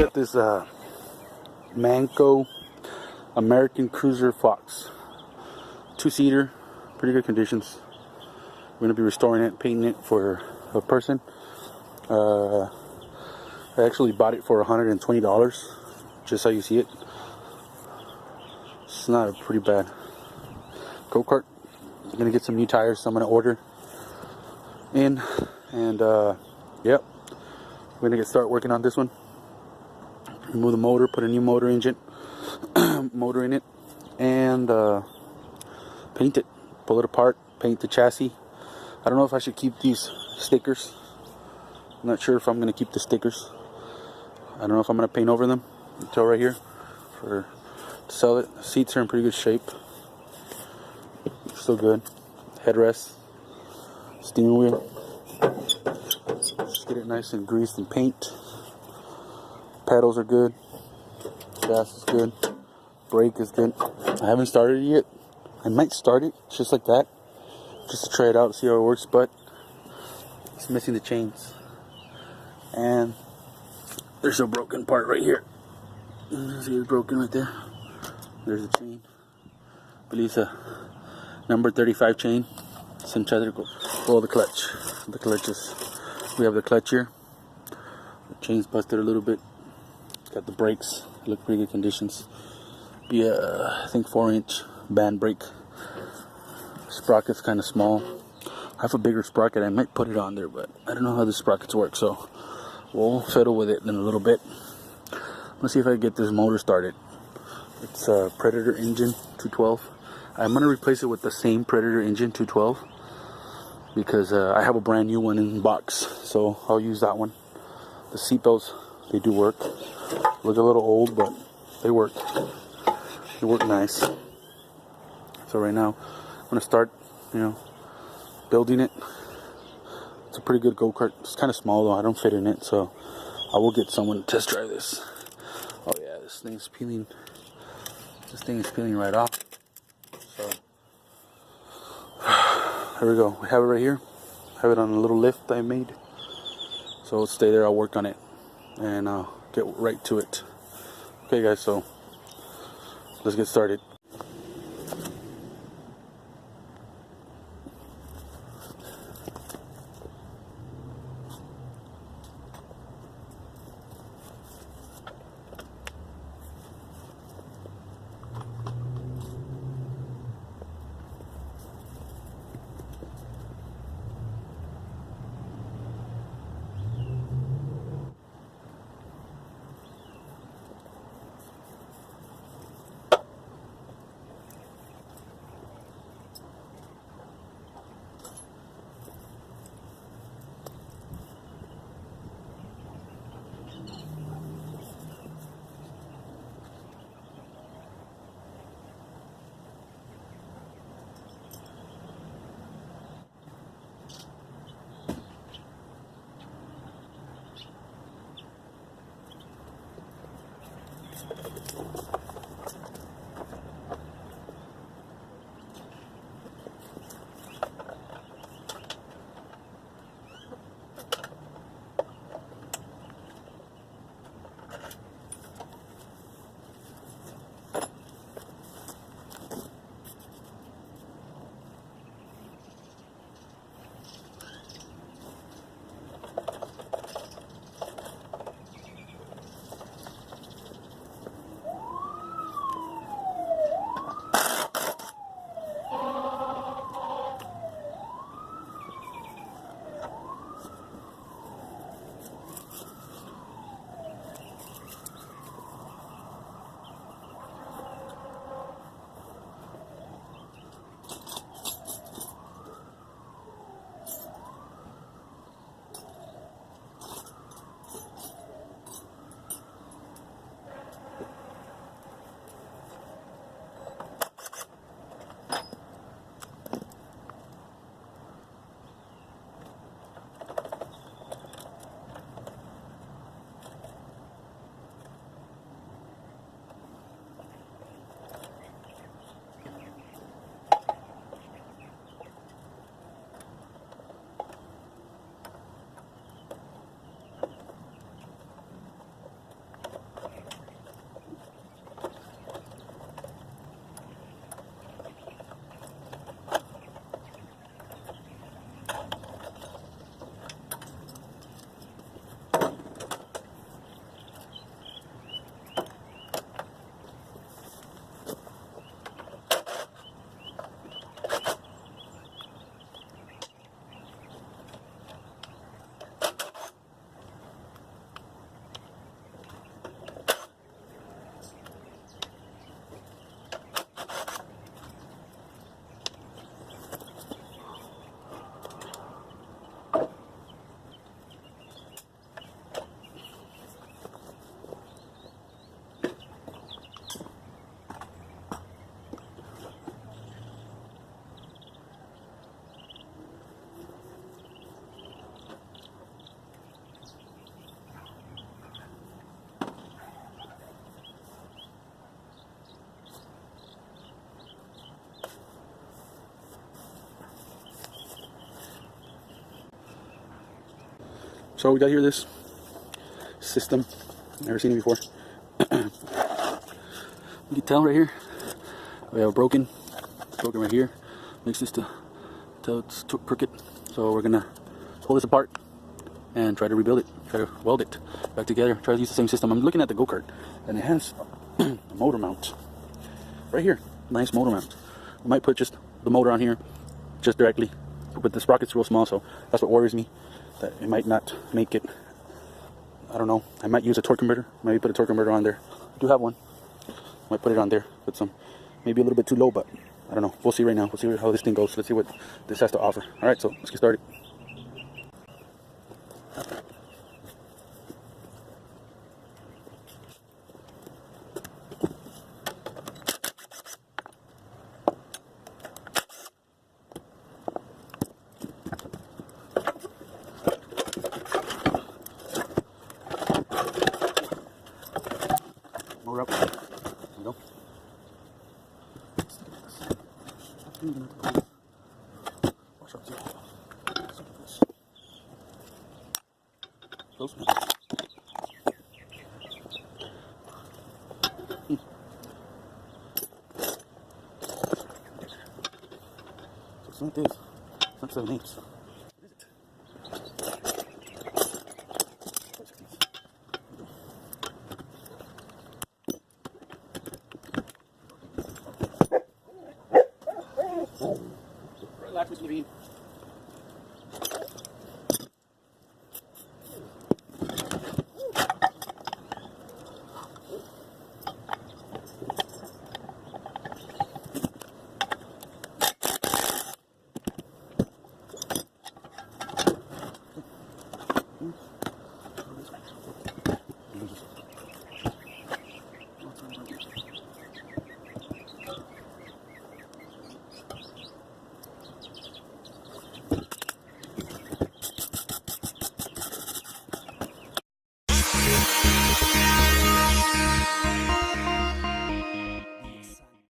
got this Manco American Cruiser Fox. 2-seater, pretty good conditions. We're going to be restoring it, painting it for a person. I actually bought it for $120, just how you see it. It's not a pretty bad go-kart. I'm going to get some new tires, so I'm going to order in. And yep, we're going to start working on this one. Remove the motor, put a new motor engine, motor in it, and paint it. Pull it apart, paint the chassis. I don't know if I should keep these stickers. I'm not sure if I'm going to keep the stickers. I don't know if I'm going to paint over them. Until right here to sell it. The seats are in pretty good shape. Still good. Headrest, steering wheel. Just get it nice and greased and paint. Pedals are good. Gas is good. Brake is good. I haven't started it yet. I might start it just like that, just to try it out, see how it works. But it's missing the chains, and there's a broken part right here. See, it's broken right there. There's a chain. I believe it's a number 35 chain. Synthetic. Oh, the clutch. The clutches. We have the clutch here. The chain's busted a little bit. Got the brakes. Look pretty good conditions. Yeah, I think 4-inch band brake. Sprocket's kind of small. I have a bigger sprocket. I might put it on there, but I don't know how the sprockets work, so we'll fiddle with it in a little bit. Let's see if I can get this motor started. It's a Predator engine 212. I'm going to replace it with the same Predator engine 212 because I have a brand new one in the box, so I'll use that one. The seatbelts, they do work. Look a little old, but they work. They work nice. So right now, I'm going to start, building it. It's a pretty good go-kart. It's kind of small though. I don't fit in it, so I will get someone to test drive this. Oh yeah, this thing is peeling. This thing is peeling right off. So here we go. We have it right here. Have it on a little lift I made. So it'll stay there. I'll work on it and get right to it. Okay, guys. So let's get started. So we got here this system. Never seen it before. You can tell right here we have broken right here. Makes this to it's crooked. So we're gonna pull this apart and try to rebuild it, try to weld it back together, try to use the same system. I'm looking at the go-kart and it has a motor mount right here. Nice motor mount. We might put just the motor on here just directly, but the sprocket's real small, so that's what worries me, that it might not make it. I don't know, I might use a torque converter, maybe put a torque converter on there. I do have one. Might put it on there, put some, maybe a little bit too low, but I don't know. We'll see right now. We'll see how this thing goes. Let's see what this has to offer. All right, so let's get started. Motor up. There we go. Watch out, too. Close. So it's not this. It's not 7/8.